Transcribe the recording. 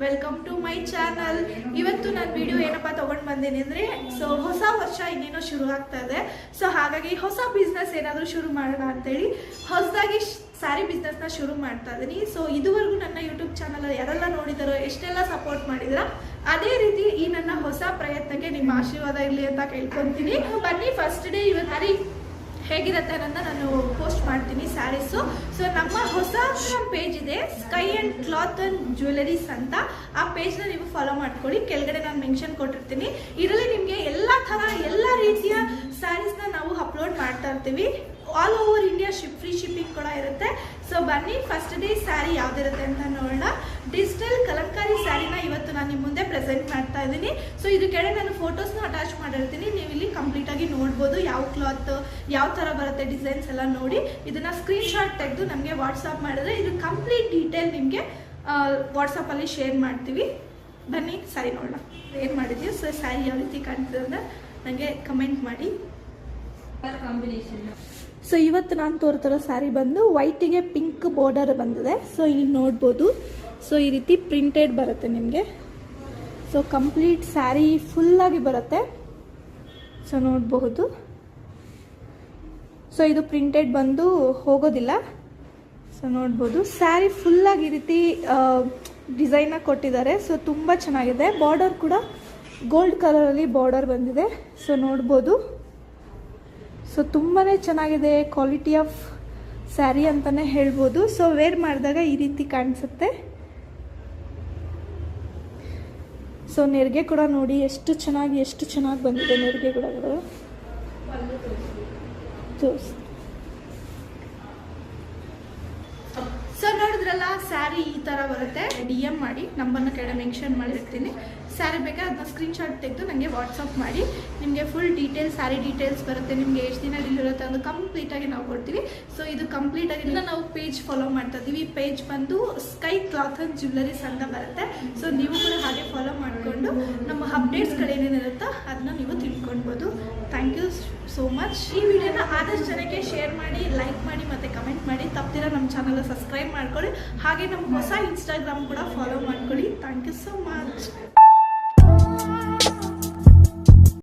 Welcome to my channel. ಇವತ್ತು ನಾನು video ಏನಪ್ಪ ತೊಗೊಂಡು ಬಂದೇನೆ ಅಂದರೆ ಸೊ ಹೊಸ ವರ್ಷ ಇನ್ನೇನೋ ಶುರು ಆಗ್ತಾ ಇದೆ. ಸೊ ಹಾಗಾಗಿ ಹೊಸ ಬಿಸ್ನೆಸ್ ಏನಾದರೂ ಶುರು ಮಾಡೋಣ ಅಂತೇಳಿ ಹೊಸದಾಗಿ ಸ್ಯಾರಿ ಬಿಸ್ನೆಸ್ನ ಶುರು ಮಾಡ್ತಾ ಇದ್ದೀನಿ. ಸೊ ಇದುವರೆಗೂ ನನ್ನ ಯೂಟ್ಯೂಬ್ ಚಾನಲ್ ಯಾರೆಲ್ಲ ನೋಡಿದಾರೋ, ಎಷ್ಟೆಲ್ಲ ಸಪೋರ್ಟ್ ಮಾಡಿದ್ರ, ಅದೇ ರೀತಿ ಈ ನನ್ನ ಹೊಸ ಪ್ರಯತ್ನಕ್ಕೆ ನಿಮ್ಮ ಆಶೀರ್ವಾದ ಇರಲಿ ಅಂತ ಕೇಳ್ಕೊತೀನಿ. ಬನ್ನಿ, ಫಸ್ಟ್ ಡೇ ಇವತ್ತು ಸ್ಯಾರಿ ಹೇಗಿರುತ್ತೆ ಅನ್ನೋದನ್ನ ನಾನು ಪೋಸ್ಟ್ ಮಾಡ್ತೀನಿ ಸ್ಯಾರೀಸು. ಸೊ ನಮ್ಮ ಹೊಸ ಪೇಜ್ ಇದೆ, sky and cloth and jewelleries ಅಂತ. ಆ ಪೇಜ್ನ ನೀವು ಫಾಲೋ ಮಾಡ್ಕೊಳ್ಳಿ. ಕೆಳಗಡೆ ನಾನು ಮೆನ್ಷನ್ ಕೊಟ್ಟಿರ್ತೀನಿ. ಇದರಲ್ಲಿ ನಿಮಗೆ ಎಲ್ಲ ಥರ ಎಲ್ಲ ರೀತಿಯ ಸ್ಯಾರೀಸ್ನ ನಾವು ಅಪ್ಲೋಡ್ ಮಾಡ್ತಾ ಇರ್ತೀವಿ. All over India free shipping ಕೂಡ ಇರುತ್ತೆ. ಸೊ ಬನ್ನಿ, ಫಸ್ಟ್ ಡೇ ಸ್ಯಾರಿ ಯಾವ್ದಿರುತ್ತೆ ಅಂತ ನೋಡೋಣ. ಡಿಜಿಟಲ್ ಕಲಂಕಾರಿ ಸ್ಯಾರಿನ ಇವತ್ತು ನಾನು ನಿಮ್ಮ ಮುಂದೆ ಪ್ರೆಸೆಂಟ್ ಮಾಡ್ತಾ ಇದ್ದೀನಿ. ಸೊ ಇದು ಕೆಳಗೆ ನಾನು ಫೋಟೋಸ್ನ ಅಟ್ಯಾಚ್ ಮಾಡಿರ್ತೀನಿ. ನೀವು ಇಲ್ಲಿ ಕಂಪ್ಲೀಟಾಗಿ ನೋಡ್ಬೋದು ಯಾವ ಕ್ಲಾತ್ ಯಾವ ಥರ ಬರುತ್ತೆ, ಡಿಸೈನ್ಸ್ ಎಲ್ಲ ನೋಡಿ ಇದನ್ನು ಸ್ಕ್ರೀನ್ಶಾಟ್ ತೆಗೆದು ನಮಗೆ ವಾಟ್ಸಪ್ ಮಾಡಿದ್ರೆ ಇದು ಕಂಪ್ಲೀಟ್ ಡೀಟೇಲ್ ನಿಮಗೆ ವಾಟ್ಸಪ್ಪಲ್ಲಿ ಶೇರ್ ಮಾಡ್ತೀವಿ. ಬನ್ನಿ ಸ್ಯಾರಿ ನೋಡೋಣ ಏನು ಮಾಡಿದ್ದೀವಿ. ಸೊ ಸ್ಯಾರಿ ಯಾವ ರೀತಿ ಕಾಣ್ತದೆ ಅಂತ ನನಗೆ ಕಮೆಂಟ್ ಮಾಡಿ. ಸೊ ಇವತ್ತು ನಾನು ತೋರ್ತಿರೋ ಸ್ಯಾರಿ ಬಂದು ವೈಟಿಗೆ ಪಿಂಕ್ ಬಾರ್ಡರ್ ಬಂದಿದೆ. ಸೊ ಇಲ್ಲಿ ನೋಡ್ಬೋದು. ಸೊ ಈ ರೀತಿ ಪ್ರಿಂಟೆಡ್ ಬರುತ್ತೆ ನಿಮಗೆ. ಸೊ ಕಂಪ್ಲೀಟ್ ಸ್ಯಾರಿ ಫುಲ್ಲಾಗಿ ಬರುತ್ತೆ. ಸೊ ನೋಡಬಹುದು. ಸೊ ಇದು ಪ್ರಿಂಟೆಡ್ ಬಂದು ಹೋಗೋದಿಲ್ಲ. ಸೊ ನೋಡ್ಬೋದು ಸ್ಯಾರಿ ಫುಲ್ಲಾಗಿ ಈ ರೀತಿ ಡಿಸೈನ ಕೊಟ್ಟಿದ್ದಾರೆ. ಸೊ ತುಂಬ ಚೆನ್ನಾಗಿದೆ. ಬಾರ್ಡರ್ ಕೂಡ ಗೋಲ್ಡ್ ಕಲರಲ್ಲಿ ಬಾರ್ಡರ್ ಬಂದಿದೆ. ಸೊ ನೋಡ್ಬೋದು. ಸೊ ತುಂಬಾ ಚೆನ್ನಾಗಿದೆ. ಕ್ವಾಲಿಟಿ ಆಫ್ ಸ್ಯಾರಿ ಅಂತಲೇ ಹೇಳ್ಬೋದು. ಸೊ ವೇರ್ ಮಾಡಿದಾಗ ಈ ರೀತಿ ಕಾಣಿಸುತ್ತೆ. ಸೊ ನೆರಿಗೆ ಕೂಡ ನೋಡಿ ಎಷ್ಟು ಚೆನ್ನಾಗಿ ಬಂದಿದೆ ನೆರಿಗೆ ಕೂಡ. ಸೊ ನೋಡಿದ್ರಲ್ಲ, ಸ್ಯಾರಿ ಈ ಥರ ಬರುತ್ತೆ. DM ಮಾಡಿ, ನಂಬರ್ನ ಕೆಳಗೆ ಮೆನ್ಷನ್ ಮಾಡಿರ್ತೀನಿ. ಸ್ಯಾರಿ ಬೇಕಾದ್ರೆ ಅದನ್ನ ಸ್ಕ್ರೀನ್ಶಾಟ್ ತೆಗೆದು ನನಗೆ ವಾಟ್ಸಪ್ ಮಾಡಿ. ನಿಮಗೆ ಫುಲ್ ಡೀಟೇಲ್ಸ್, ಸ್ಯಾರಿ ಡೀಟೇಲ್ಸ್ ಬರುತ್ತೆ. ನಿಮಗೆ ಎಷ್ಟು ದಿನ ಇರುತ್ತೆ ಅದು ಕಂಪ್ಲೀಟಾಗಿ ನಾವು ಕೊಡ್ತೀವಿ. ಸೊ ಇದು ಕಂಪ್ಲೀಟಾಗಿ ನಾವು ಪೇಜ್ ಫಾಲೋ ಮಾಡ್ತಾ ಇದ್ದೀವಿ. ಈ ಪೇಜ್ ಬಂದು ಸ್ಕೈ ಕ್ಲಾತ್ ಆ್ಯಂಡ್ ಜ್ಯುವೆಲರೀಸ್ ಅಂತ ಬರುತ್ತೆ. ಸೊ ನೀವು ಕೂಡ ಹಾಗೆ ಫಾಲೋ ಮಾಡಿಕೊಂಡು ನಮ್ಮ ಅಪ್ಡೇಟ್ಸ್ಗಳೇನೇನಿರುತ್ತೋ ಅದನ್ನ ನೀವು ತಿಳ್ಕೊಳ್ಬೋದು. Thank you so much. ಈ ವಿಡಿಯೋನ ಆದಷ್ಟು ಜನಕ್ಕೆ ಶೇರ್ ಮಾಡಿ, ಲೈಕ್ ಮಾಡಿ ಮತ್ತು ಕಮೆಂಟ್ ಮಾಡಿ. ತಪ್ಪದಿರ ನಮ್ಮ ಚಾನಲ್ ಸಬ್ಸ್ಕ್ರೈಬ್ ಮಾಡ್ಕೊಳ್ಳಿ. ಹಾಗೆ ನಮ್ಮ ಹೊಸ ಇನ್ಸ್ಟಾಗ್ರಾಮ್ ಕೂಡ ಫಾಲೋ ಮಾಡ್ಕೊಳ್ಳಿ. Thank you so much.